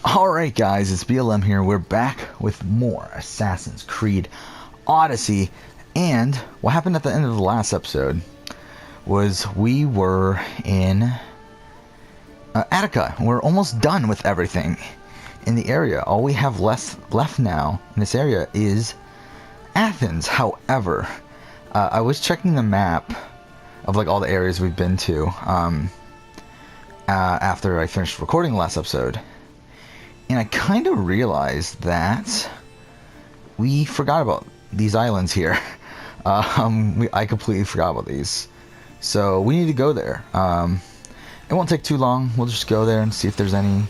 Alright guys, it's BLM here. We're back with more Assassin's Creed Odyssey. And what happened at the end of the last episode was we were in Attica. We're almost done with everything in the area. All we have left now in this area is Athens. However, I was checking the map of like all the areas we've been to after I finished recording the last episode. And I kind of realized that we forgot about these islands here. I completely forgot about these. So we need to go there. It won't take too long. We'll just go there and see if there's any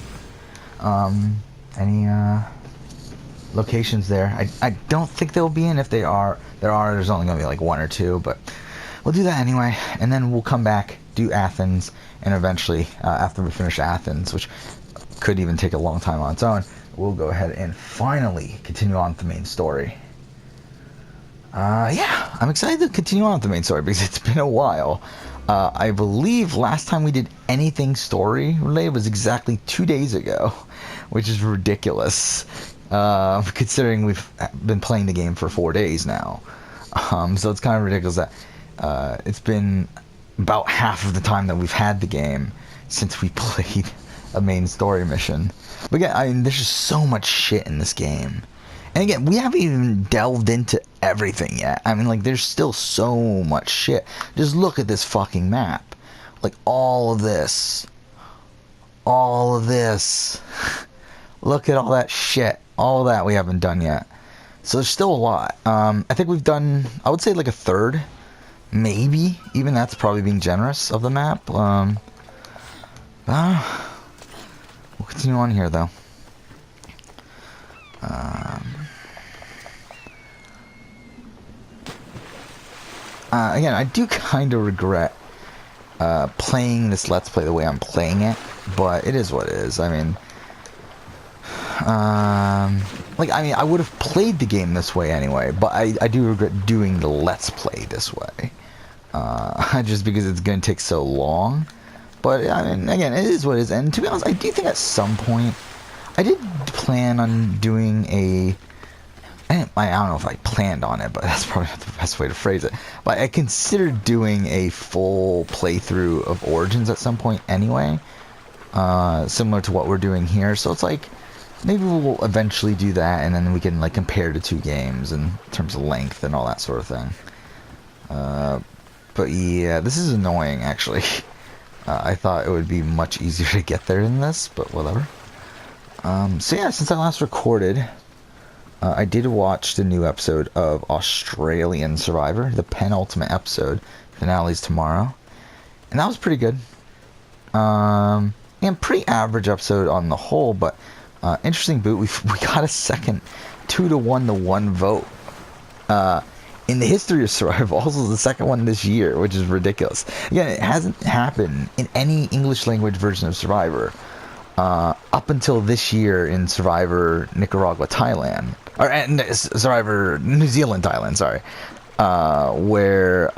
locations there. I don't think they'll be in. If there's only going to be like one or two. But we'll do that anyway. And then we'll come back, do Athens, and eventually, after we finish Athens, which could even take a long time on its own, we'll go ahead and finally continue on with the main story. Yeah, I'm excited to continue on with the main story because it's been a while. I believe last time we did anything story related was exactly 2 days ago, which is ridiculous, considering we've been playing the game for 4 days now. So it's kind of ridiculous that it's been about half of the time that we've had the game since we played a main story mission. But again, I mean, there's just so much shit in this game. And again, we haven't even delved into everything yet. I mean, like, there's still so much shit. Just look at this fucking map. Like, all of this. All of this. Look at all that shit. All that we haven't done yet. So there's still a lot. I think we've done, I would say, like a third. Maybe. Even that's probably being generous of the map. We'll continue on here, though. Again, I do kind of regret playing this Let's Play the way I'm playing it, but it is what it is. I mean, I would have played the game this way anyway, but I do regret doing the Let's Play this way, just because it's going to take so long. But, I mean, again, it is what it is. And to be honest, I do think at some point, I did plan on doing I don't know if I planned on it, but that's probably not the best way to phrase it. But I considered doing a full playthrough of Origins at some point anyway. Similar to what we're doing here. So it's like, maybe we'll eventually do that, and then we can, like, compare the two games in terms of length and all that sort of thing. But yeah, this is annoying, actually. I thought it would be much easier to get there than this, but whatever. So yeah, since I last recorded, I did watch the new episode of Australian Survivor, the penultimate episode. Finale's tomorrow, and that was pretty good. And pretty average episode on the whole, but interesting boot. We got a second 2-to-1 vote. In the history of Survivor, also the second one this year, which is ridiculous. Again, it hasn't happened in any English language version of Survivor up until this year in Survivor Nicaragua, Thailand, or Survivor New Zealand, Thailand. Sorry, where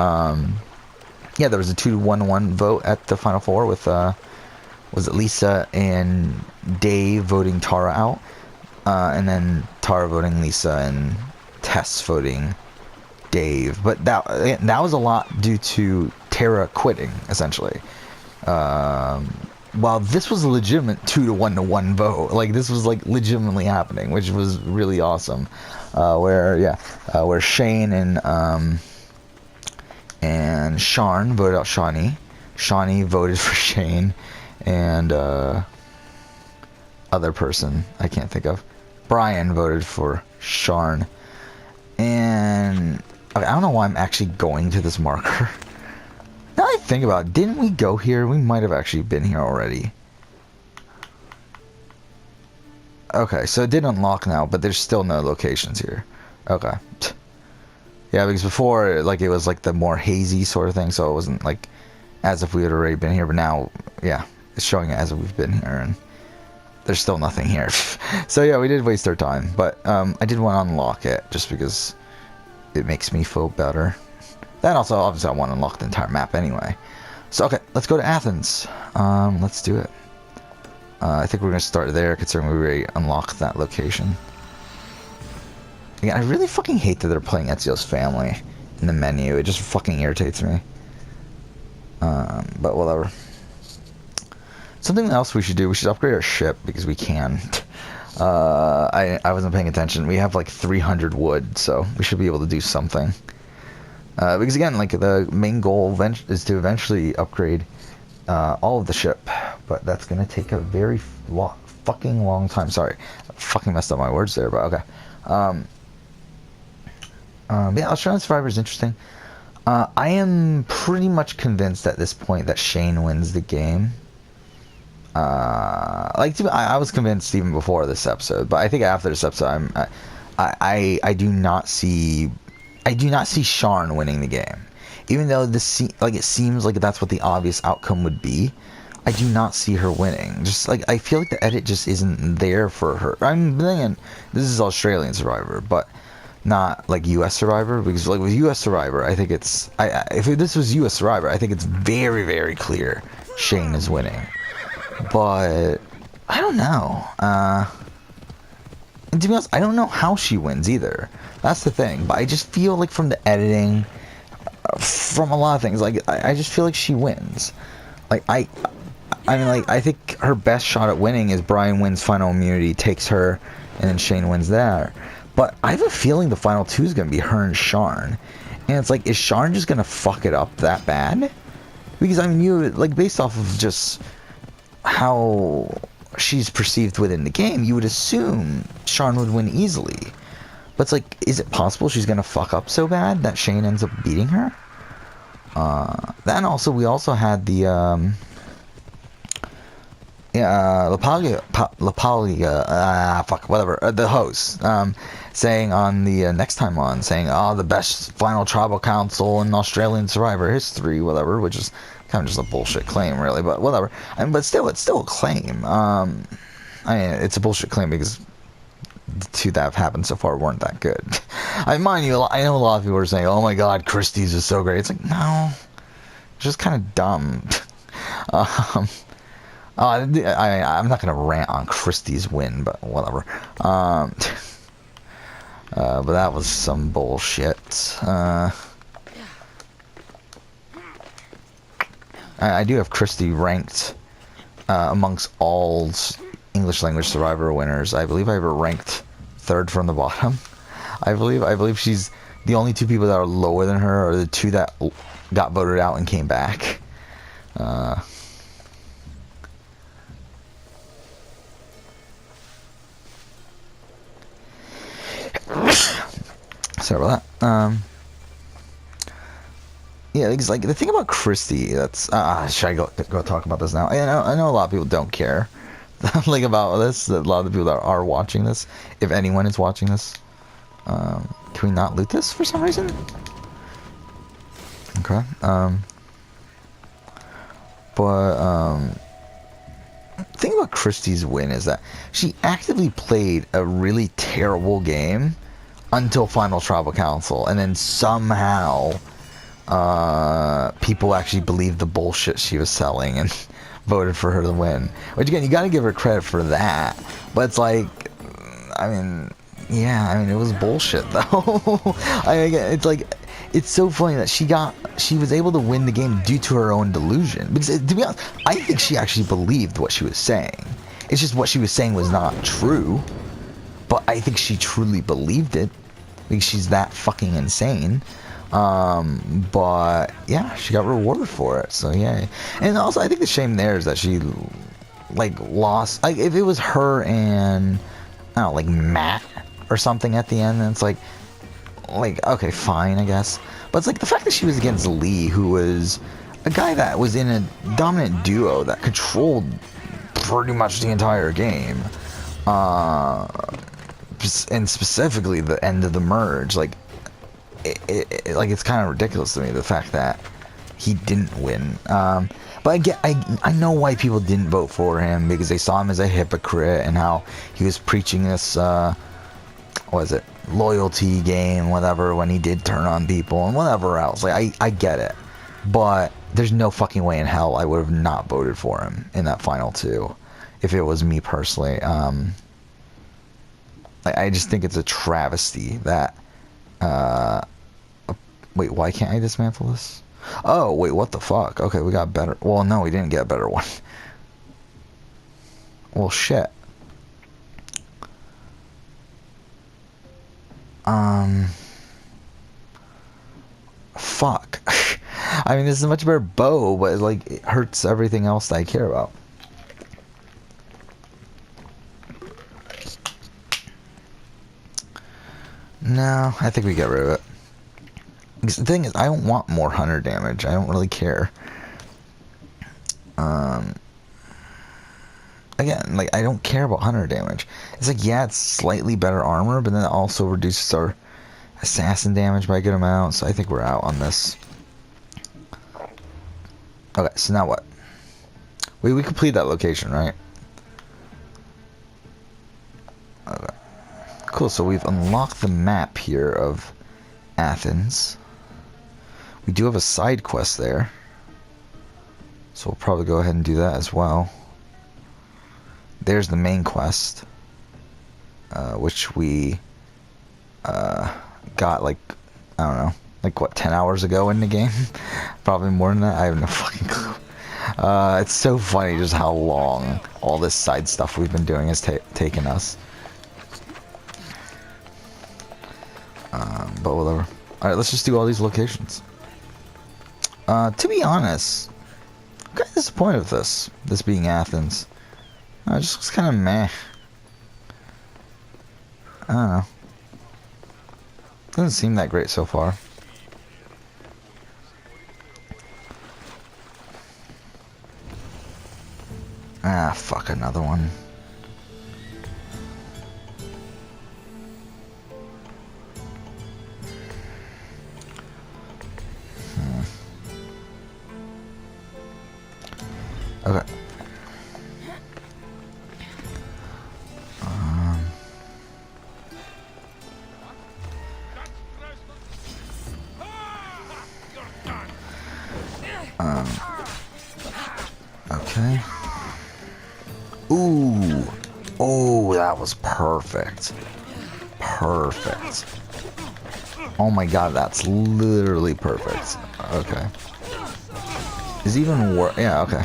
yeah, there was a 2-to-1 vote at the final four with was it Lisa and Dave voting Tara out, and then Tara voting Lisa and Tess voting Dave. But that was a lot due to Tara quitting, essentially. While this was a legitimate 2-to-1 vote, like this was like legitimately happening, which was really awesome. Where Shane and Sean voted out Shawnee. Shawnee voted for Shane, and other person I can't think of. Brian voted for Sean, and okay, I don't know why I'm actually going to this marker. Now I think about it, didn't we go here? We might have actually been here already. Okay, so it did unlock now, but there's still no locations here. Okay. Yeah, because before, like, it was like the more hazy sort of thing, so it wasn't like as if we had already been here, but now, yeah, it's showing it as if we've been here, and there's still nothing here. So yeah, we did waste our time, but I did want to unlock it just because it makes me feel better. Then also, obviously, I want to unlock the entire map anyway. So, okay, let's go to Athens. Let's do it. I think we're going to start there, considering we already unlocked that location. Again, I really fucking hate that they're playing Ezio's family in the menu. It just fucking irritates me. But whatever. Something else we should do, we should upgrade our ship, because we can. I wasn't paying attention. We have like 300 wood, so we should be able to do something. Because again, like, the main goal is to eventually upgrade all of the ship, but that's gonna take a very fucking long time. Sorry, I fucking messed up my words there, but okay. Yeah, Australian Survivor is interesting. I am pretty much convinced at this point that Shane wins the game. I was convinced even before this episode, but I think after this episode, I do not see Sharn winning the game. Even though it seems like that's what the obvious outcome would be, I do not see her winning. Just like, I feel like the edit just isn't there for her. I'm thinking this is Australian Survivor, but not like US Survivor, because like with US Survivor, I think it's if this was US Survivor, I think it's very, very clear Shane is winning. But I don't know. And to be honest, I don't know how she wins either. That's the thing. But I just feel like from the editing, from a lot of things, like I just feel like she wins. Like I mean, like, I think her best shot at winning is Brian wins final immunity, takes her, and then Shane wins there. But I have a feeling the final two is gonna be her and Sharn, and it's like, is Sharn just gonna fuck it up that bad? Because I mean, you like, based off of just how she's perceived within the game, you would assume Sharn would win easily. But it's like, is it possible she's gonna fuck up so bad that Shane ends up beating her? Then also, we also had the the host, saying on the next time on, saying, oh, the best final tribal council in Australian Survivor history, whatever, which is kind of just a bullshit claim, really, but whatever. But still, it's still a claim. I mean, it's a bullshit claim because the two that have happened so far weren't that good. I mind you, I know a lot of people are saying, oh my god, Christie's is so great. It's like, no, it's just kind of dumb. I'm not gonna rant on Christie's win, but whatever. But that was some bullshit. I do have Christie ranked amongst all English language Survivor winners. I believe I have her ranked third from the bottom. I believe she's the only two people that are lower than her are the two that got voted out and came back. Sorry about that. Yeah, because like the thing about Christie, that's should I go talk about this now? I know a lot of people don't care like about this. A lot of the people that are watching this, if anyone is watching this, can we not loot this for some reason? Okay. The thing about Christie's win is that she actively played a really terrible game until Final Tribal Council, and then somehow people actually believed the bullshit she was selling and voted for her to win. Which again, you gotta give her credit for that. But it's like, I mean, yeah, I mean, it was bullshit though. It's like, it's so funny that she was able to win the game due to her own delusion. Because to be honest, I think she actually believed what she was saying. It's just what she was saying was not true. But I think she truly believed it, because she's that fucking insane. But yeah, she got rewarded for it, so yay. And also, I think the shame there is that she like lost. Like, if it was her and I don't know, like Matt or something at the end, then it's like okay, fine, I guess. But it's like the fact that she was against Lee, who was a guy that was in a dominant duo that controlled pretty much the entire game. And specifically the end of the merge, like it's kind of ridiculous to me, the fact that he didn't win. But I know why people didn't vote for him, because they saw him as a hypocrite and how he was preaching this loyalty game, whatever, when he did turn on people and whatever else. Like, I get it, but there's no fucking way in hell I would have not voted for him in that final two. if it was me personally. I just think it's a travesty that, wait, why can't I dismantle this? Oh, wait, what the fuck? Okay, we got better. Well, no, we didn't get a better one. Well, shit. Fuck. I mean, this is a much better bow, but like, it hurts everything else that I care about. No, I think we get rid of it. Because the thing is, I don't want more hunter damage. I don't really care. Again, like, I don't care about hunter damage. It's like, yeah, it's slightly better armor, but then it also reduces our assassin damage by a good amount, so I think we're out on this. Okay, so now what? We complete that location, right? Okay. Cool, so we've unlocked the map here of Athens. We do have a side quest there. So we'll probably go ahead and do that as well. There's the main quest. Which we got like, I don't know, like what, 10 hours ago in the game? Probably more than that, I have no fucking clue. It's so funny just how long all this side stuff we've been doing has taken us. But whatever. Alright, let's just do all these locations. To be honest, I'm kind of disappointed with this being Athens. It just looks kind of meh. I don't know. Doesn't seem that great so far. Ah, fuck, another one. Okay. Okay. Ooh. Oh, that was perfect. Perfect. Oh my god, that's literally perfect. Okay. Is even worth... Yeah, okay.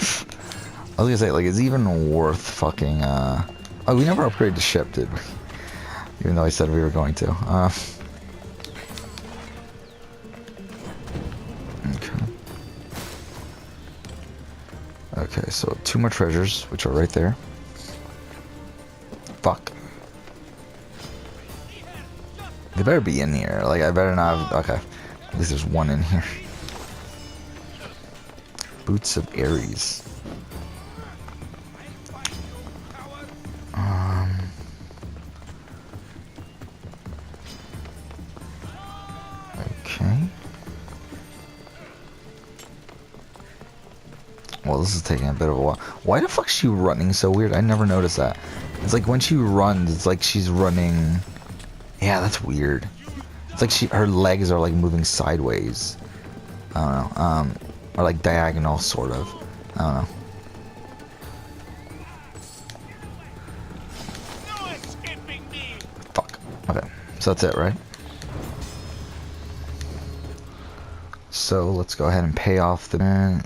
I was gonna say, like, it's even worth fucking, Oh, we never upgraded the ship, did we? Even though I said we were going to. Okay. Okay, so 2 more treasures, which are right there. Fuck. They better be in here. Like, I better not have... Okay. At least there's one in here. Boots of Ares. Okay. Well, this is taking a bit of a while. Why the fuck is she running so weird? I never noticed that. It's like when she runs, it's like she's running... Yeah, that's weird. It's like her legs are like moving sideways. I don't know. Or like diagonal, sort of. I don't know. Fuck. Okay. So that's it, right? So let's go ahead and pay off the...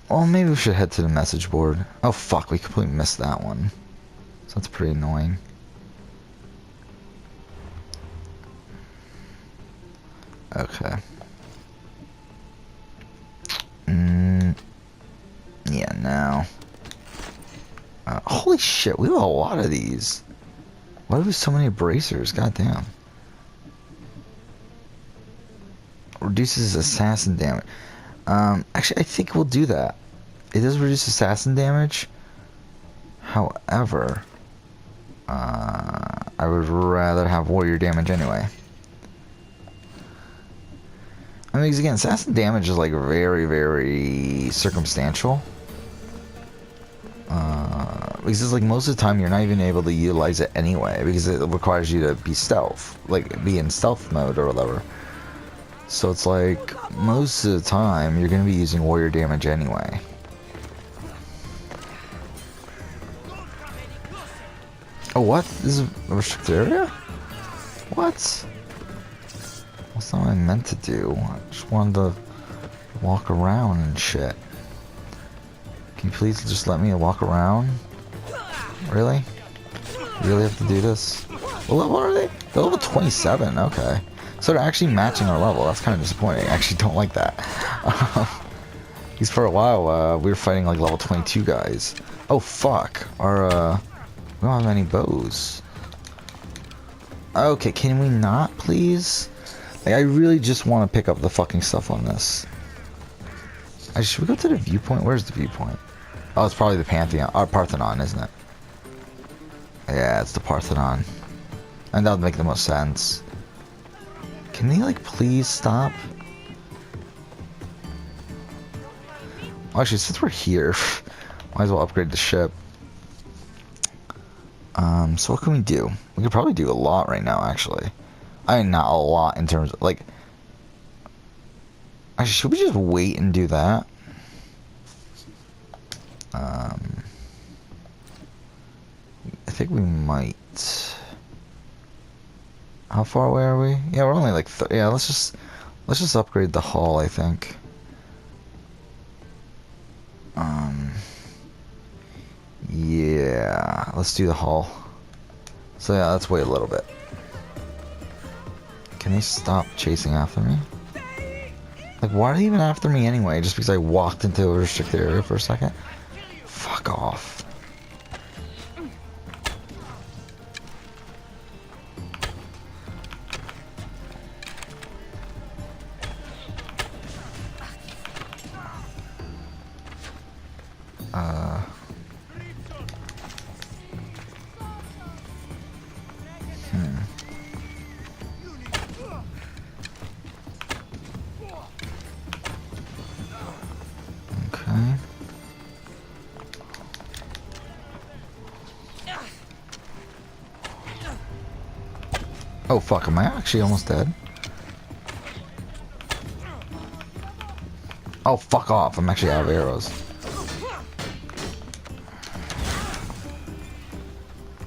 Well, maybe we should head to the message board. Oh fuck, we completely missed that one. So that's pretty annoying. Okay. Yeah, now. Holy shit, we have a lot of these. Why do we have so many bracers? Goddamn. Reduces assassin damage. Actually, I think we'll do that. It does reduce assassin damage. However, I would rather have warrior damage anyway. I mean, because again, assassin damage is like very, very circumstantial. Because it's like most of the time you're not even able to utilize it anyway, because it requires you to be stealth, like be in stealth mode or whatever. So it's like most of the time you're going to be using warrior damage anyway. Oh, what? This is a restricted area? What? That's not what I meant to do. I just wanted to walk around and shit. Can you please just let me walk around? Really? You really have to do this? What level are they? They're level 27, okay. So they're actually matching our level. That's kind of disappointing. I actually don't like that. Because for a while, we were fighting like level 22 guys. Oh, fuck. We don't have any bows. Okay, can we not, please? Like, I really just want to pick up the fucking stuff on this. Should we go to the viewpoint? Where's the viewpoint? Oh, it's probably the Pantheon, or Parthenon, isn't it? Yeah, it's the Parthenon. And that would make the most sense. Can they, like, please stop? Actually, since we're here, might as well upgrade the ship. So what can we do? We could probably do a lot right now, actually. I mean, not a lot in terms of, like... Actually, should we just wait and do that? I think we might... How far away are we? Yeah, we're only like... yeah, let's just upgrade the hull, I think. Yeah, let's do the hull. So yeah, let's wait a little bit. Can they stop chasing after me? Like, why are they even after me anyway? Just because I walked into a restricted area for a second? Fuck off. Okay. Oh fuck, am I actually almost dead? Oh fuck off, I'm actually out of arrows.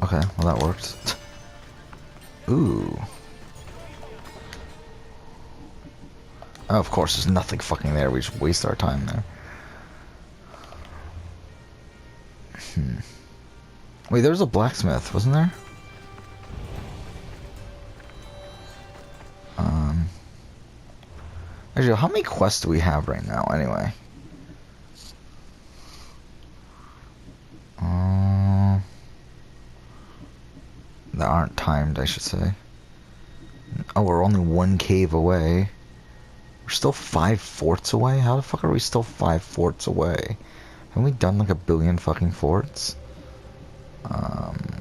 Okay, well that worked. Ooh. Oh, of course, there's nothing fucking there, we just waste our time there. Wait, there was a blacksmith, wasn't there? Actually, how many quests do we have right now, anyway? That aren't timed, I should say. Oh, we're only one cave away. We're still 5 forts away? How the fuck are we still 5 forts away? Haven't we done like a billion fucking forts?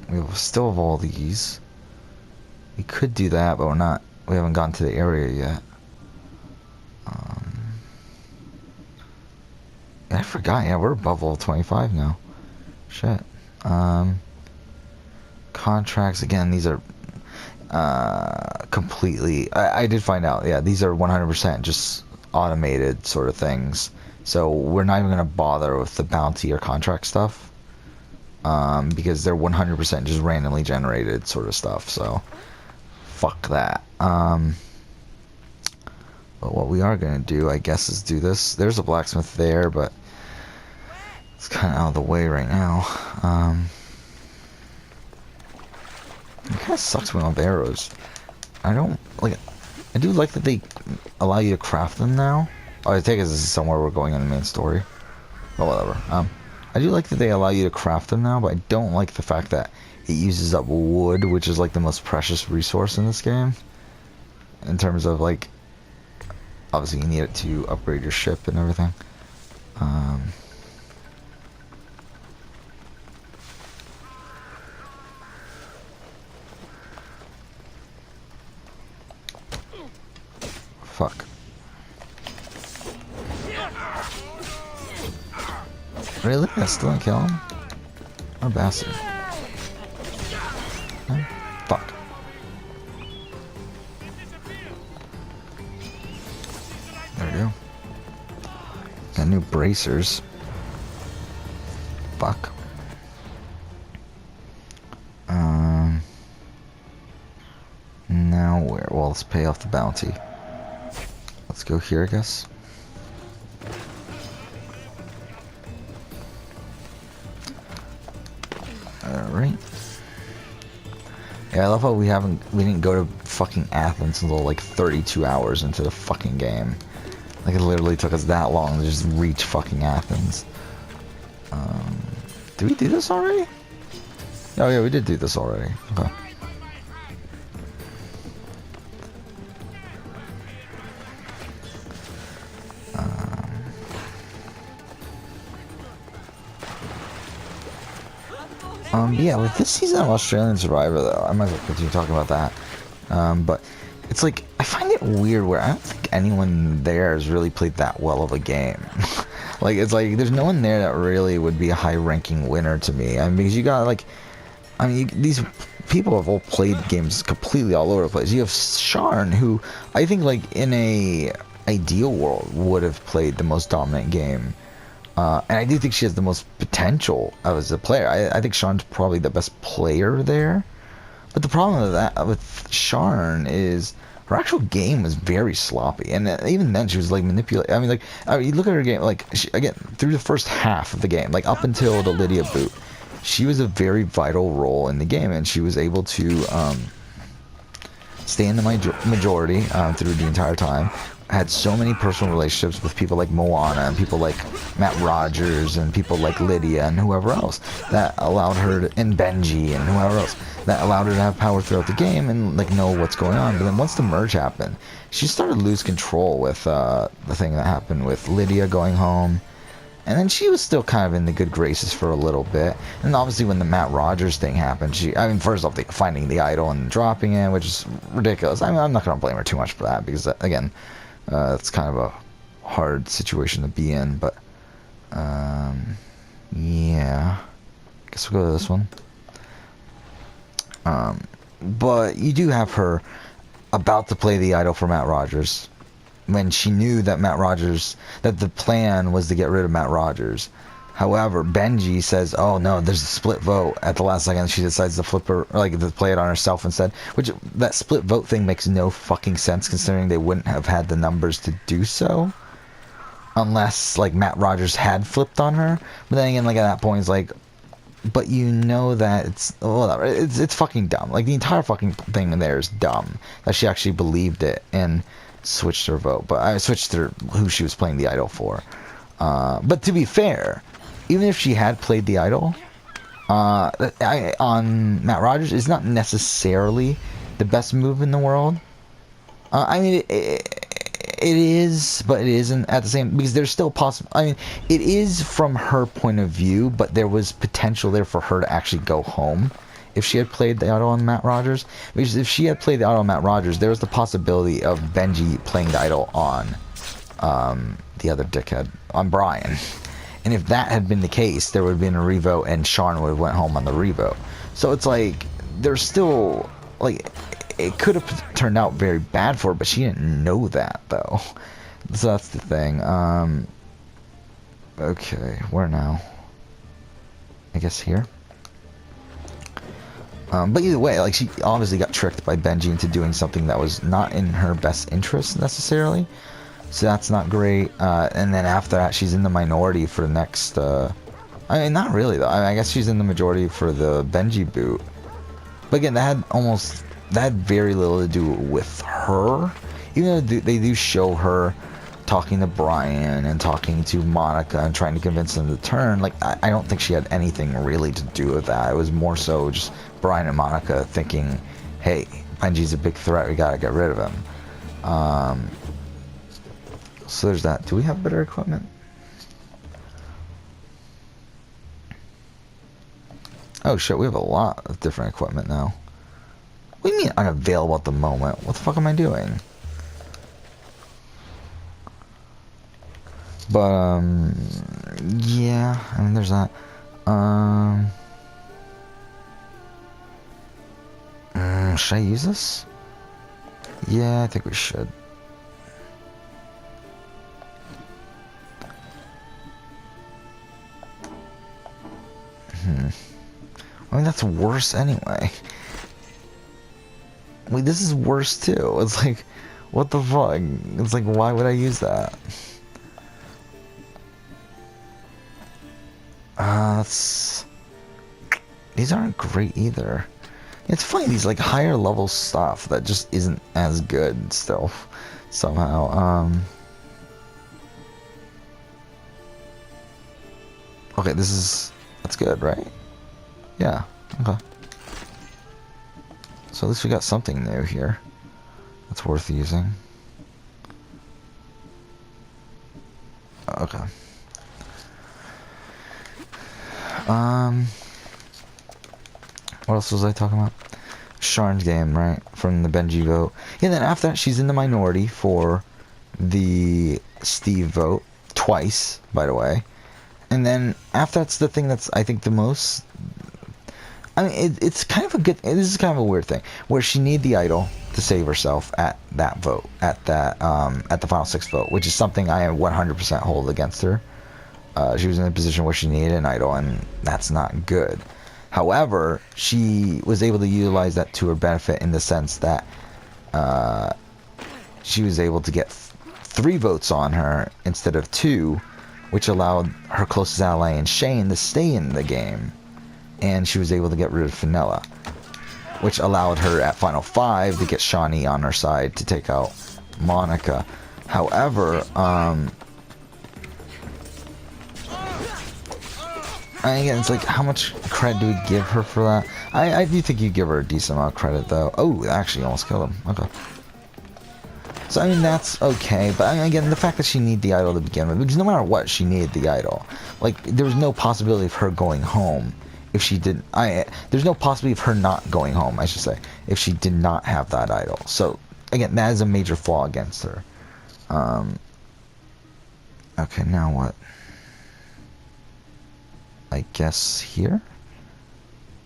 We still have all these. We could do that, but we're not. We haven't gotten to the area yet. I forgot. Yeah, we're above level 25 now. Shit. Contracts again. These are completely. I did find out. Yeah, these are 100% just automated sort of things. So we're not even gonna bother with the bounty or contract stuff. Because they're 100% just randomly generated sort of stuff, so fuck that. But what we are gonna do, I guess, is do this. There's a blacksmith there, but it's kind of out of the way right now. It kind of sucks we don't have arrows. I don't like. I do like that they allow you to craft them now. Oh, I take it this is somewhere we're going in the main story. But whatever. I do like that they allow you to craft them now, but I don't like the fact that it uses up wood, which is like the most precious resource in this game. In terms of like, obviously you need it to upgrade your ship and everything. Fuck. Really? I still didn't kill him? What a bastard. Huh? Fuck. There we go. Got new bracers. Fuck. let's pay off the bounty. Let's go here, I guess. Alright. Yeah, I love how we didn't go to fucking Athens until like 32 hours into the fucking game. Like, it literally took us that long to just reach fucking Athens. Did we do this already? Oh yeah, we did do this already. Okay. Yeah, with this season of Australian Survivor, though, I might as well continue talking about that. But it's like, I find it weird where I don't think anyone there has really played that well of a game. Like, it's like, there's no one there that really would be a high-ranking winner to me. I mean, because you got, like, these people have all played games completely all over the place. You have Sharn, who I think, like, in a ideal world would have played the most dominant game. And I do think she has the most potential as a player. I think Sharn's probably the best player there. But the problem with Sharn is her actual game was very sloppy, and even then she was like manipulating. I mean, you look at her game, like again through the first half of the game, like up until the Lydia boot, she was a very vital role in the game, and she was able to stay in the majority through the entire time. Had so many personal relationships with people like Moana and people like Matt Rogers and people like Lydia and whoever else that allowed her to, and Benji and whoever else that allowed her to have power throughout the game and like know what's going on. But then once the merge happened, she started to lose control with the thing that happened with Lydia going home. And then she was still kind of in the good graces for a little bit. And obviously when the Matt Rogers thing happened, first off, finding the idol and dropping it, which is ridiculous. I mean, I'm not going to blame her too much for that because, again, it's kind of a hard situation to be in. But, yeah. Guess we'll go to this one. But you do have her about to play the idol for Matt Rogers. When she knew that that the plan was to get rid of Matt Rogers. However, Benji says, oh no, there's a split vote at the last second. She decides to flip her, or like to play it on herself instead. Which, that split vote thing makes no fucking sense considering they wouldn't have had the numbers to do so. Unless, like, Matt Rogers had flipped on her. But then again, like, at that point, it's like, but you know that it's, whatever, it's fucking dumb. Like, the entire fucking thing in there is dumb. That she actually believed it, and switched her vote, but I switched her who she was playing the idol for. But to be fair, even if she had played the idol on Matt Rogers, it's not necessarily the best move in the world. I mean, it is, but it isn't at the same, because there's still possible. I mean, it is from her point of view, but there was potential there for her to actually go home if she had played the idol on Matt Rogers. Because if she had played the idol on Matt Rogers, there was the possibility of Benji playing the idol on the other dickhead, on Brian. And if that had been the case, there would have been a revote and Sharn would have went home on the revote. So it's like, there's still, like, it could have turned out very bad for her, but she didn't know that, though. So that's the thing. Okay, where now? I guess here? But either way, like, she obviously got tricked by Benji into doing something that was not in her best interest, necessarily. So that's not great. And then after that, she's in the minority for the next, I mean, not really, though. I guess she's in the majority for the Benji boot. But again, that had very little to do with her. Even though they do show her talking to Brian and talking to Monica and trying to convince them to turn, like, I don't think she had anything really to do with that. It was more so just Brian and Monica thinking, hey, Benji's a big threat, we gotta get rid of him. So there's that. Do we have better equipment? Oh shit, we have a lot of different equipment now. What do you mean unavailable at the moment? What the fuck am I doing? But, yeah, I mean, there's that. Should I use this? Yeah, I think we should. I mean, that's worse anyway. Wait, this is worse too. It's like, what the fuck? It's like, why would I use that? That's... These aren't great either. It's funny, these like higher level stuff that just isn't as good still, somehow. Okay, that's good, right? Yeah, okay. So at least we got something new here that's worth using. Okay. What else was I talking about? Sharn's game, right? From the Benji vote. Yeah, then after that, she's in the minority for the Steve vote. Twice, by the way. And then after that's the thing that's, I think, the most... I mean, it's kind of a good... This is kind of a weird thing. Where she needed the idol to save herself at that vote. At the final 6 vote. Which is something I 100% hold against her. She was in a position where she needed an idol, and that's not good. However, she was able to utilize that to her benefit in the sense that she was able to get 3 votes on her instead of 2, which allowed her closest ally in Shane to stay in the game. And she was able to get rid of Fenella, which allowed her at Final 5 to get Shawnee on her side to take out Monica. However, and again, it's like, how much credit do we give her for that? I do think you give her a decent amount of credit, though. Oh, actually almost killed him. Okay. So, I mean, that's okay. But, I mean, again, the fact that she needed the idol to begin with, because no matter what, she needed the idol. Like, there was no possibility of her going home if she didn't... There's no possibility of her not going home, I should say, if she did not have that idol. So, again, that is a major flaw against her. Okay, now what? I guess here?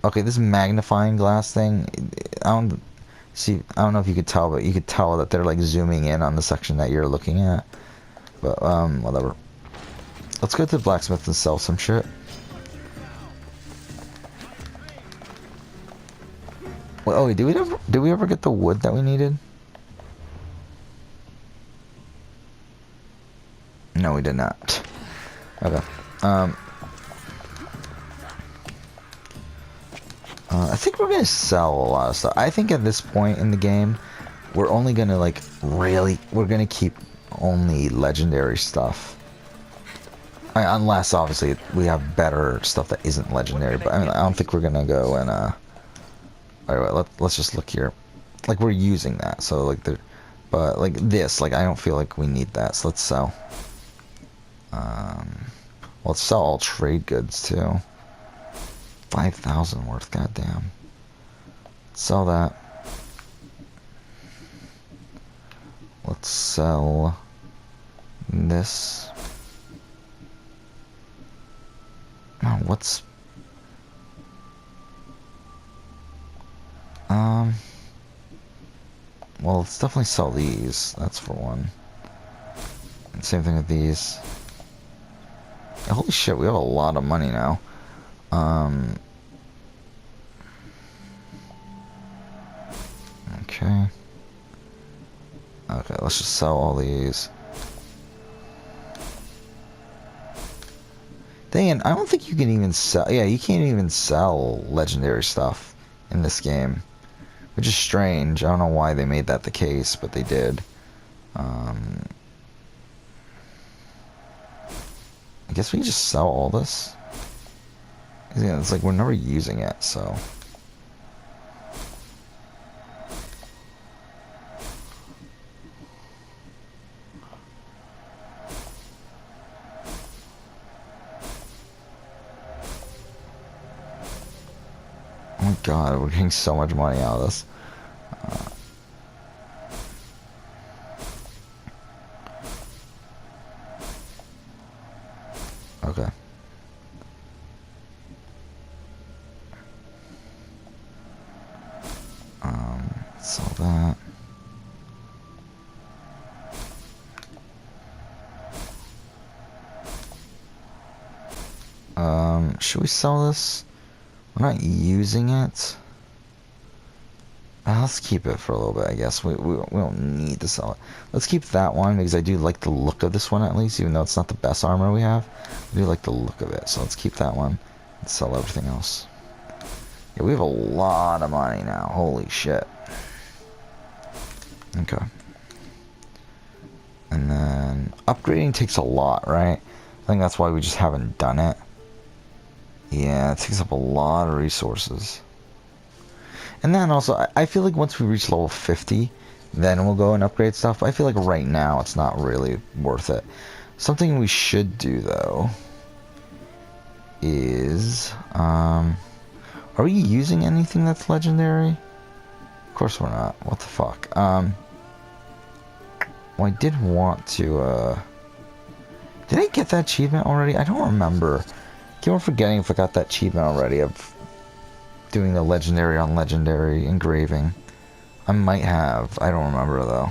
Okay, this magnifying glass thing, I don't know if you could tell, but you could tell that they're like zooming in on the section that you're looking at. But whatever. Let's go to the blacksmith and sell some shit. Well, oh, did we ever get the wood that we needed? No, we did not. Okay. I think we're gonna sell a lot of stuff. I think at this point in the game, we're only gonna we're gonna keep only legendary stuff. Unless obviously we have better stuff that isn't legendary. But I mean, I don't think we're gonna go and Alright, let's just look here. Like, we're using that, so like but like this, like I don't feel like we need that. So let's sell. Let's sell all trade goods too. 5,000 worth, goddamn. Sell that. Let's sell this. Oh, what's... Well, let's definitely sell these. That's for one. And same thing with these. Holy shit, we have a lot of money now. Okay. Okay, let's just sell all these. Dang it, I don't think you can even sell... Yeah, you can't even sell legendary stuff in this game. Which is strange. I don't know why they made that the case, but they did. I guess we can just sell all this. Yeah, it's like we're never using it, so... Oh my god, we're getting so much money out of this. Okay. Sell that. Should we sell this? We're not using it. Let's keep it for a little bit, I guess. We don't need to sell it. Let's keep that one because I do like the look of this one at least, even though it's not the best armor we have. I do like the look of it, so let's keep that one and sell everything else. Yeah, we have a lot of money now. Holy shit. Okay. And then upgrading takes a lot, right? I think that's why we just haven't done it. Yeah, it takes up a lot of resources. And then also, I feel like once we reach level 50, then we'll go and upgrade stuff. I feel like right now it's not really worth it. Something we should do, though, is... are we using anything that's legendary? Of course we're not. What the fuck? Well, I did want to, Did I get that achievement already? I don't remember. I keep on forgetting if I got that achievement already of doing the legendary on legendary engraving. I might have. I don't remember, though.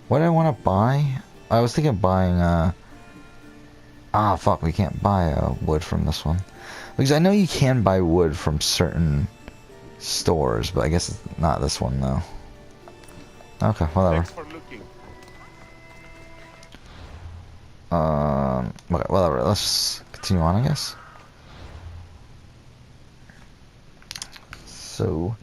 What did I want to buy? I was thinking of buying, fuck, we can't buy wood from this one. Because I know you can buy wood from certain stores, but I guess it's not this one, though. Okay, whatever. Whatever, let's continue on, I guess. So,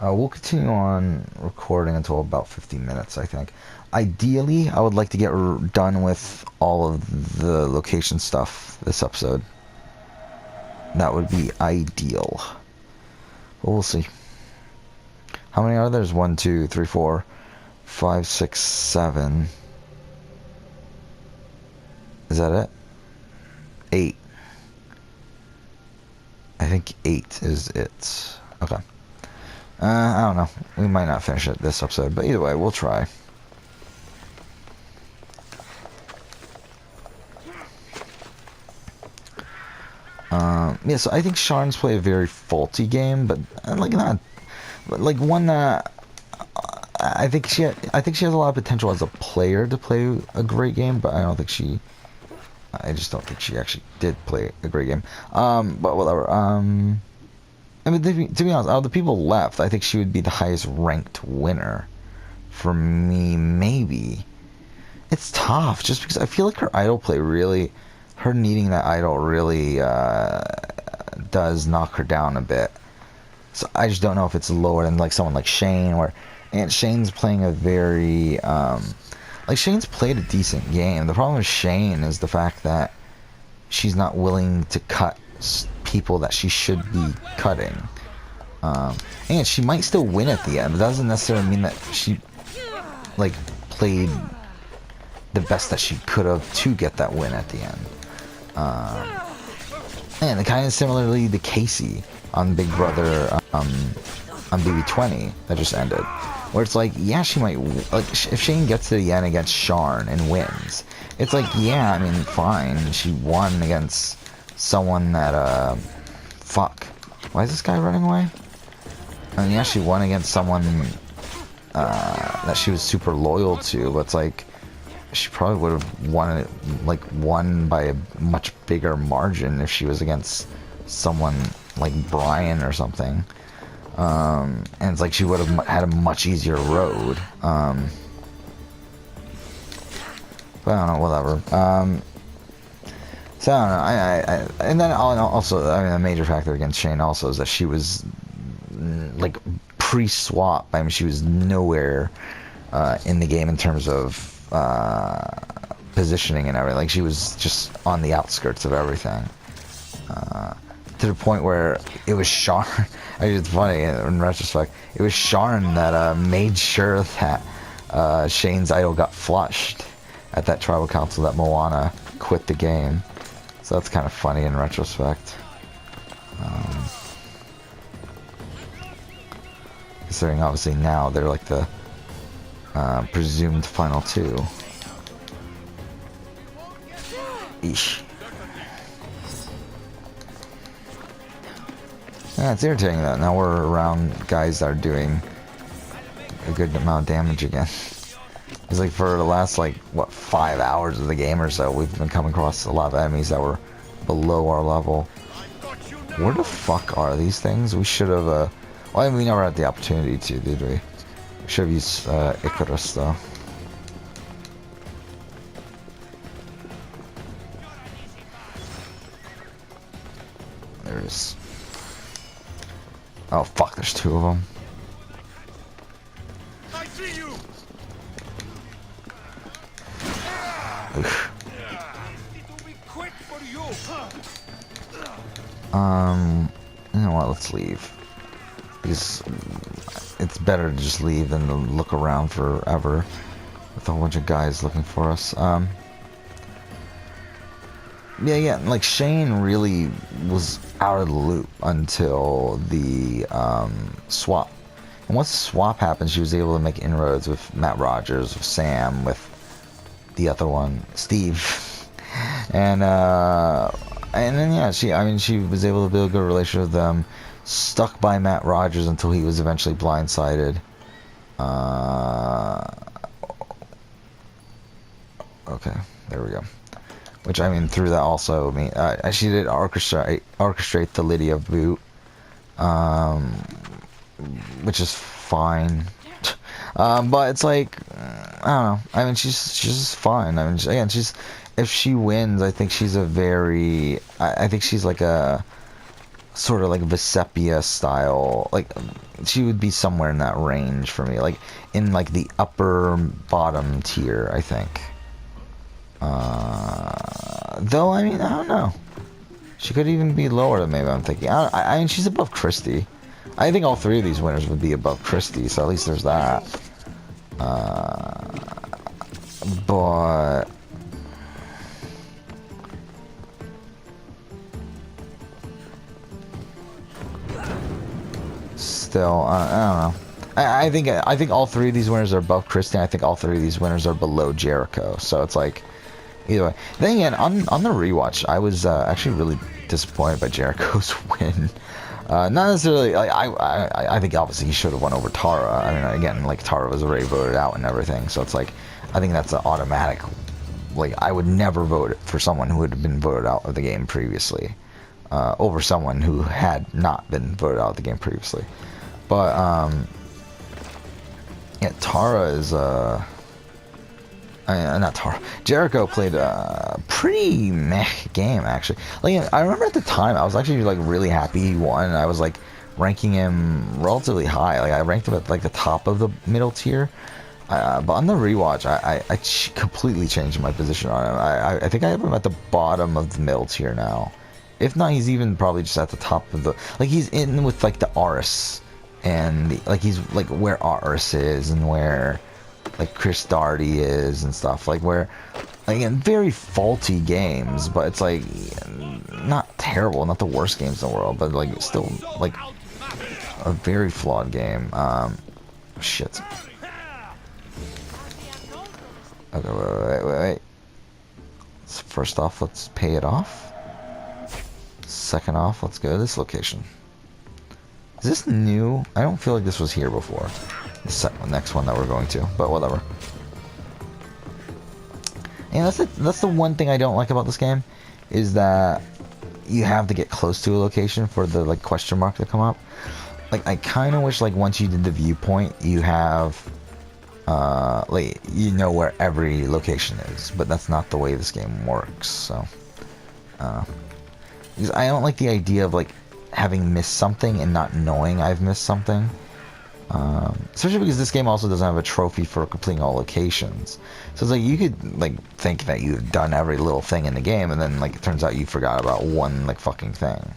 we'll continue on recording until about 50 minutes, I think. Ideally, I would like to get done with all of the location stuff this episode. That would be ideal. But we'll see. How many are there? There's 1, 2, 3, 4, 5, 6, 7. Is that it? 8. I think 8 is it. Okay. I don't know. We might not finish it this episode, but either way, we'll try. Yeah, so I think Sharn's play a very faulty game, but like not, but like one that I think she has a lot of potential as a player to play a great game, but I just don't think she actually did play a great game. But whatever. I mean, to be honest, out of the people left, I think she would be the highest ranked winner. For me, maybe. It's tough, just because I feel like her idol play really, her needing that idol really does knock her down a bit. So I just don't know if it's lower than like someone like Shane, and Shane's playing a very, like Shane's played a decent game. The problem with Shane is the fact that she's not willing to cut people that she should be cutting. And she might still win at the end, but that doesn't necessarily mean that she like played the best that she could have to get that win at the end. And kind of similarly to Casey on Big Brother on BB20 that just ended, where it's like, yeah, she might, like, if Shane gets to the end against Sharn and wins, it's like, yeah, I mean, fine, she won against someone that, fuck, why is this guy running away? I mean, yeah, she won against someone, that she was super loyal to, but it's like, she probably would have won by a much bigger margin if she was against someone like Brian or something. And it's like she would have had a much easier road. But I don't know, whatever. So I don't know. I and then also, I mean, a major factor against Shane also is that she was like pre-swap. I mean, she was nowhere in the game in terms of positioning and everything. Like, she was just on the outskirts of everything. To the point where it was Sharn. I mean, it's funny in retrospect. It was Sharn that made sure that Shane's idol got flushed at that tribal council that Moana quit the game. So that's kind of funny in retrospect. Considering obviously now they're like the presumed final two. Eesh. Yeah, it's irritating that now we're around guys that are doing a good amount of damage again. It's like for the last, like, what, 5 hours of the game or so, we've been coming across a lot of enemies that were below our level. Where the fuck are these things? We should have, Well, we never had the opportunity to, did we? Should have used Icarus, though. There it is. Oh, fuck, there's two of them. I see you. It'll be quick for you. You know what, let's leave. Because it's better to just leave than to look around forever with a whole bunch of guys looking for us. Yeah, like Shane really was out of the loop until the swap. And once the swap happened, she was able to make inroads with Matt Rogers, with Sam, with the other one, Steve. And then yeah, she was able to build a good relationship with them. Stuck by Matt Rogers until he was eventually blindsided. Okay, there we go. Which, I mean, through that also, I mean, she did orchestrate the Lydia boot, which is fine. But it's like, I don't know. I mean, she's just fine. I mean, again, if she wins, I think she's a very, I think she's like a sort of like Vesepia style, like she would be somewhere in that range for me, like in like the upper bottom tier, I think. Though, I mean, I don't know. She could even be lower than maybe I'm thinking. I mean, she's above Christie. I think all three of these winners would be above Christie, so at least there's that. But still, I don't know. I think all three of these winners are above Christie. I think all three of these winners are below Jericho. So it's like, either way. Then again, on the rewatch, I was actually really disappointed by Jericho's win. Not necessarily. Like, I think obviously he should have won over Tara. I mean, again, like Tara was already voted out and everything. So it's like, I think that's an automatic. Like, I would never vote for someone who had been voted out of the game previously, over someone who had not been voted out of the game previously. But yeah, Tara is not Tara. Jericho played a pretty meh game, actually. Like, I remember at the time, I was actually like really happy he won. And I was like ranking him relatively high. Like, I ranked him at like the top of the middle tier. But on the rewatch, I completely changed my position on him. I think I have him at the bottom of the middle tier now. If not, he's even probably just at the top of the, like, he's in with like the Aris, and like he's like where Aris is and where like Chris Darty is and stuff, like where, again, very faulty games, but it's like not terrible, not the worst games in the world, but like still like a very flawed game. Shit. Okay, wait. So first off, let's pay it off. Second off, let's go to this location. Is this new? I don't feel like this was here before. The next one that we're going to, but whatever. And that's the one thing I don't like about this game, is that you have to get close to a location for the like question mark to come up. Like, I kind of wish, like, once you did the viewpoint, you have like, you know where every location is, but that's not the way this game works. So because I don't like the idea of like having missed something and not knowing I've missed something. Especially because this game also doesn't have a trophy for completing all locations. So it's like, you could like think that you've done every little thing in the game, and then like it turns out you forgot about one like fucking thing,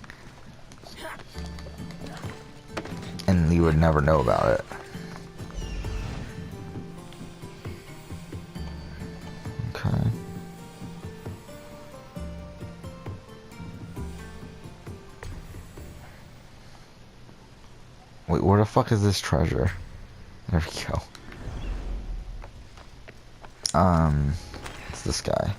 and you would never know about it. Okay. Wait, where the fuck is this treasure? There we go. It's this guy.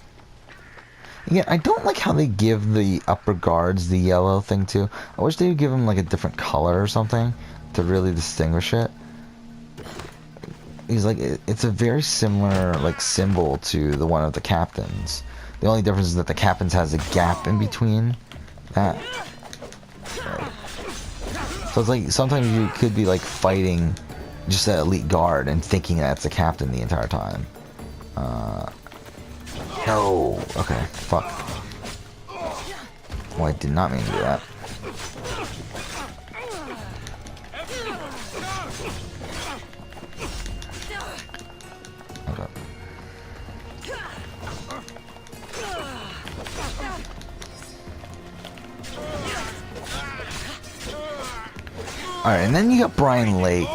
Yeah, I don't like how they give the upper guards the yellow thing too. I wish they would give them like a different color or something to really distinguish it. He's like, it's a very similar like symbol to the one of the captains. The only difference is that the captains has a gap in between that. Right. So it's like sometimes you could be like fighting just an elite guard and thinking that's the captain the entire time. No. Okay. Fuck. Well, I did not mean to do that. Okay. Alright, and then you got Brian Lake,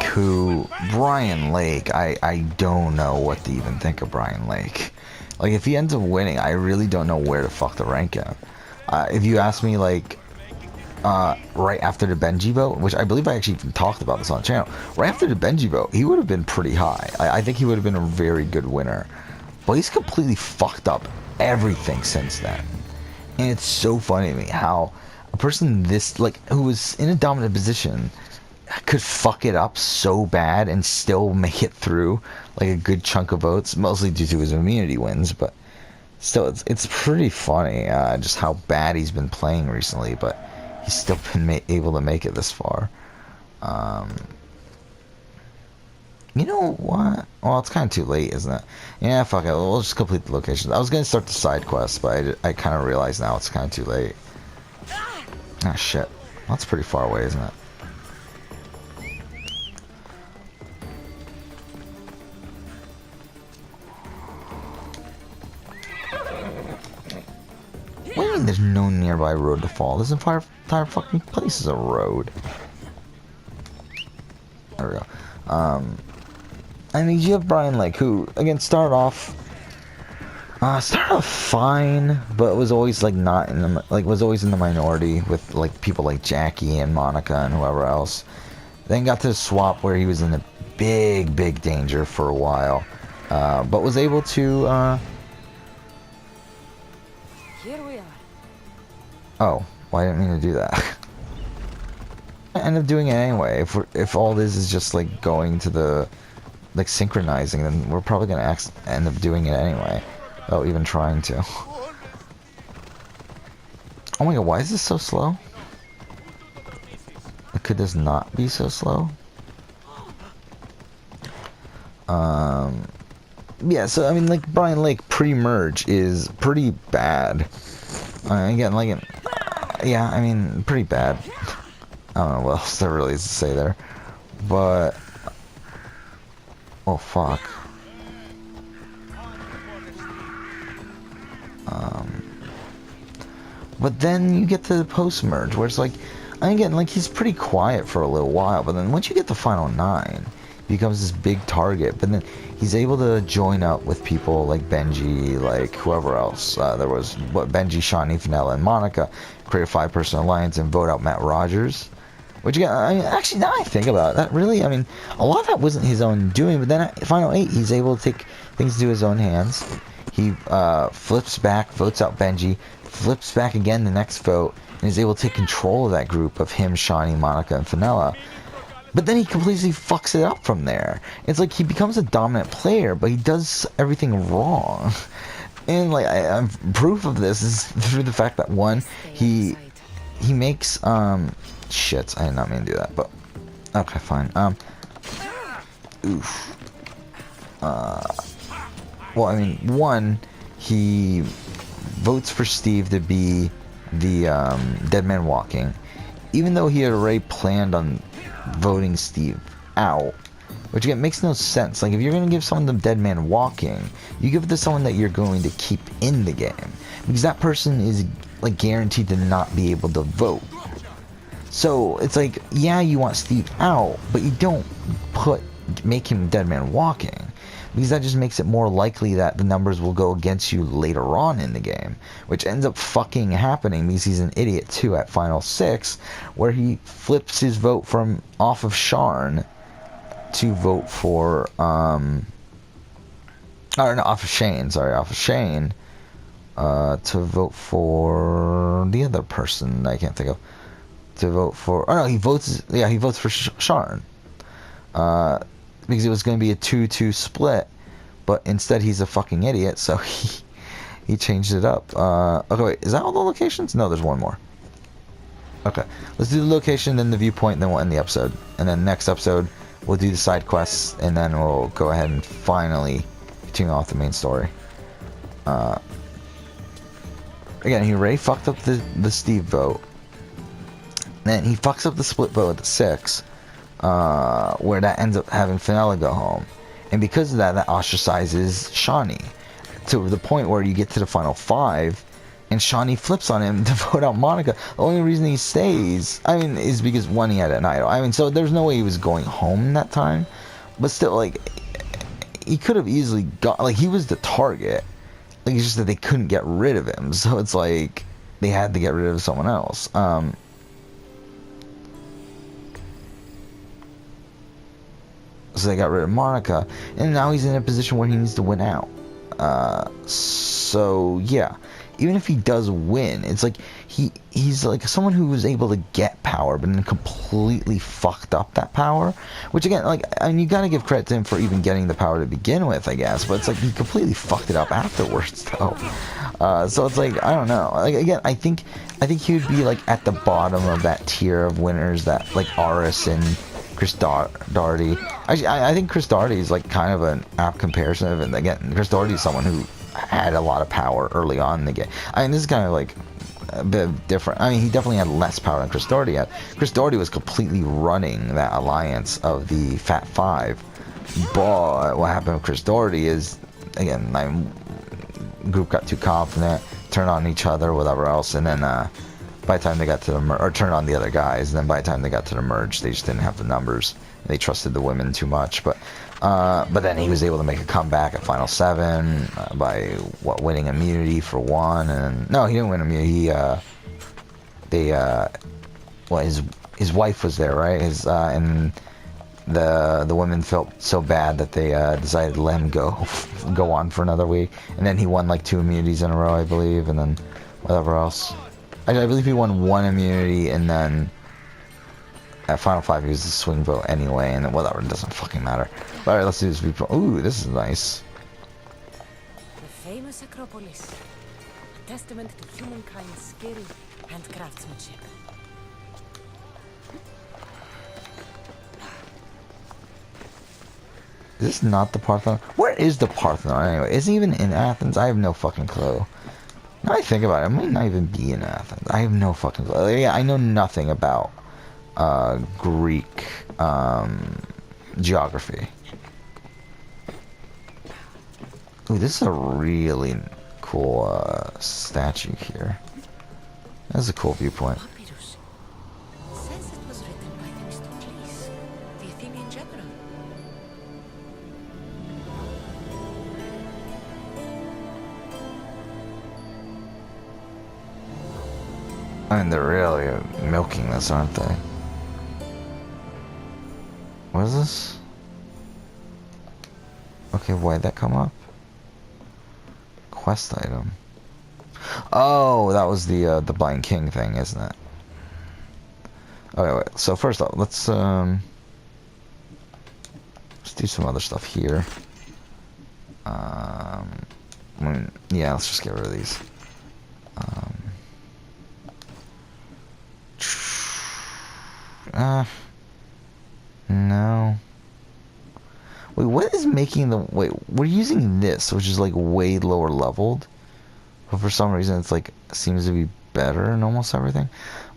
I don't know what to even think of Brian Lake. Like, if he ends up winning, I really don't know where to fuck to rank him. If you ask me, like, right after the Benji vote, which I believe I actually even talked about this on the channel, right after the Benji vote, he would have been pretty high. I think he would have been a very good winner. But he's completely fucked up everything since then. And it's so funny to me how a person this, like, who was in a dominant position could fuck it up so bad and still make it through, like, a good chunk of votes, mostly due to his immunity wins, but still, it's pretty funny, just how bad he's been playing recently, but he's still been able to make it this far. You know what? Well, it's kind of too late, isn't it? Yeah, fuck it. We'll just complete the locations. I was going to start the side quest, but I kind of realize now it's kind of too late. Ah, shit. Well, that's pretty far away, isn't it? What do you mean there's no nearby road to fall? This entire fucking place is a road. There we go. I mean, you have Brian Lake, who, again, started off fine, but was always, like, not in the, like, was always in the minority with, like, people like Jackie and Monica and whoever else. Then got to the swap where he was in a big danger for a while, but was able to, Here we are. oh, well, I didn't mean to do that. I end up doing it anyway. If all this is just, like, going to the, like, synchronizing, then we're probably gonna end up doing it anyway, without even trying to. Oh my god, why is this so slow? Could this not be so slow? Yeah, so I mean, like, Brian Lake pre-merge is pretty bad. Again, like, yeah, I mean, pretty bad. I don't know what else there really is to say there, but oh fuck. But then you get to the post-merge where it's like, again, like, he's pretty quiet for a little while, but then once you get to Final 9, he becomes this big target, but then he's able to join up with people like Benji, like whoever else. There was, Benji, Shawnee, Vanilla, and Monica, create a 5-person alliance and vote out Matt Rogers. Which, again, I mean, actually, now I think about it, that really, I mean, a lot of that wasn't his own doing, but then at Final 8, he's able to take things into his own hands. He flips back, votes out Benji, flips back again the next vote, and is able to take control of that group of him, Shawnee, Monica, and Vanilla. But then he completely fucks it up from there. It's like he becomes a dominant player, but he does everything wrong. And, like, proof of this is through the fact that, one, he makes, shit, I did not mean to do that, but, okay, fine, oof. Well, I mean, one, he votes for Steve to be the, Dead Man Walking, even though he had already planned on voting Steve out, which, again, makes no sense. Like, if you're going to give someone the Dead Man Walking, you give it to someone that you're going to keep in the game, because that person is, like, guaranteed to not be able to vote. So, it's like, yeah, you want Steve out, but you don't make him Dead Man Walking, because that just makes it more likely that the numbers will go against you later on in the game, which ends up fucking happening because he's an idiot too at Final 6, where he flips his vote from off of Sharn to vote for, or no, off of Shane, to vote for the other person I can't think of. To vote for, oh no, he votes for Sharn. Because it was going to be a 2-2 split, but instead he's a fucking idiot, so he changed it up. Okay, wait, is that all the locations? No, there's one more. Okay, let's do the location, then the viewpoint, and then we'll end the episode. And then next episode, we'll do the side quests, and then we'll go ahead and finally continue off the main story. Again, he already fucked up the Steve vote. Then he fucks up the split vote at the 6, where that ends up having Fenella go home. And because of that, that ostracizes Shawnee. To the point where you get to the final 5, and Shawnee flips on him to vote out Monica. The only reason he stays, I mean, is because, one, he had an idol. I mean, so there's no way he was going home that time. But still, like, he could have easily got, like, he was the target. Like, it's just that they couldn't get rid of him. So it's like, they had to get rid of someone else. So they got rid of Monica. And now he's in a position where he needs to win out. So, yeah. Even if he does win, it's like he's like someone who was able to get power, but then completely fucked up that power. Which again, like, I mean, you gotta give credit to him for even getting the power to begin with, I guess. But it's like he completely fucked it up afterwards, though. So it's like, I don't know. Like, again, I think he would be like at the bottom of that tier of winners that like Aris and Chris Daugherty. Actually, I think Chris Daugherty is like kind of an apt comparison of it. Again, Chris Daugherty is someone who had a lot of power early on in the game. I mean, this is kind of like a bit different. I mean, he definitely had less power than Chris Daugherty had. Chris Daugherty was completely running that alliance of the Fat Five. But what happened with Chris Daugherty is, again, my group got too confident, turned on each other, whatever else, and then by the time they got to the or turned on the other guys, and then by the time they got to the merge, they just didn't have the numbers. They trusted the women too much, but then he was able to make a comeback at Final 7 by winning immunity for one, and no, he didn't win immunity. His wife was there, right? And the women felt so bad that they decided to let him go on for another week, and then he won like 2 immunities in a row, I believe, and then whatever else. I believe he won 1 immunity, and then at Final 5 he was the swing vote anyway, and whatever, it doesn't fucking matter. But alright, let's do this. Ooh, this is nice. The famous Acropolis, a testament to humankind's skill and craftsmanship. Is this not the Parthenon? Where is the Parthenon anyway? Is it even in Athens? I have no fucking clue. Now I think about it, it might not even be in Athens. I have no fucking clue. Yeah, I know nothing about Greek geography. Ooh, this is a really cool statue here. That's a cool viewpoint. Papyrus. Says it was written by Themistocles, the Athenian general. I mean, they're really milking this, aren't they? What is this? Okay, why'd that come up? Quest item. Oh, that was the Blind King thing, isn't it? Okay, wait. So first off, let's do some other stuff here. Yeah, let's just get rid of these. No. Wait, what is making the... Wait, we're using this, which is like way lower leveled. But for some reason, it's like, seems to be better in almost everything.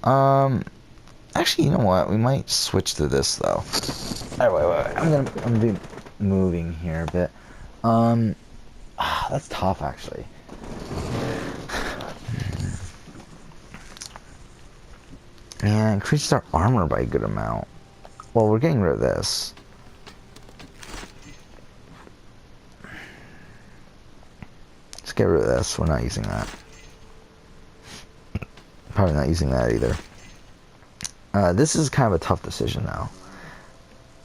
Actually, you know what? We might switch to this, though. Alright, wait. I'm gonna be moving here a bit. That's tough, actually. And increased our armor by a good amount. Well, we're getting rid of this. Let's get rid of this. We're not using that. Probably not using that either. This is kind of a tough decision now.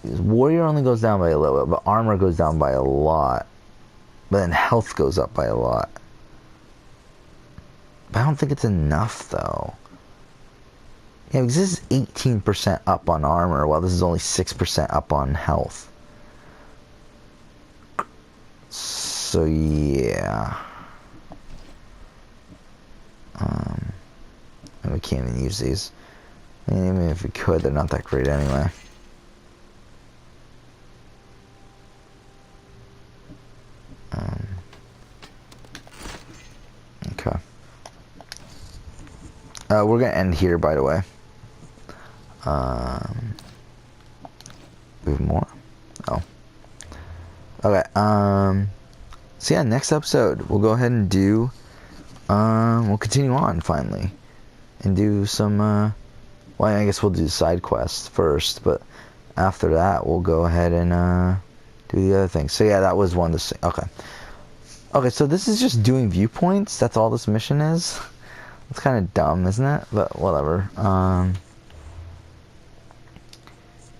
Warrior only goes down by a little bit, but armor goes down by a lot. But then health goes up by a lot. But I don't think it's enough, though. Yeah, because this is 18% up on armor, while this is only 6% up on health. So, yeah. And we can't even use these. Even if we could, they're not that great anyway. Okay. We're gonna end here, by the way. We have more? Oh. Okay, so yeah, next episode, we'll go ahead and do, we'll continue on, finally. And do some, well, I guess we'll do the side quests first, but after that, we'll go ahead and, do the other things. So yeah, that was one of the, okay. Okay, so this is just doing viewpoints, that's all this mission is? It's kind of dumb, isn't it? But whatever.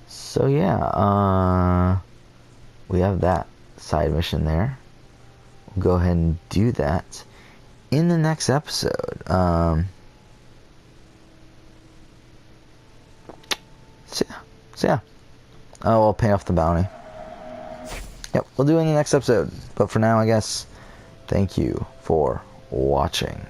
So yeah, we have that side mission there. We'll go ahead and do that in the next episode. So yeah. Oh, we'll pay off the bounty. Yep, we'll do it in the next episode. But for now, I guess, thank you for watching.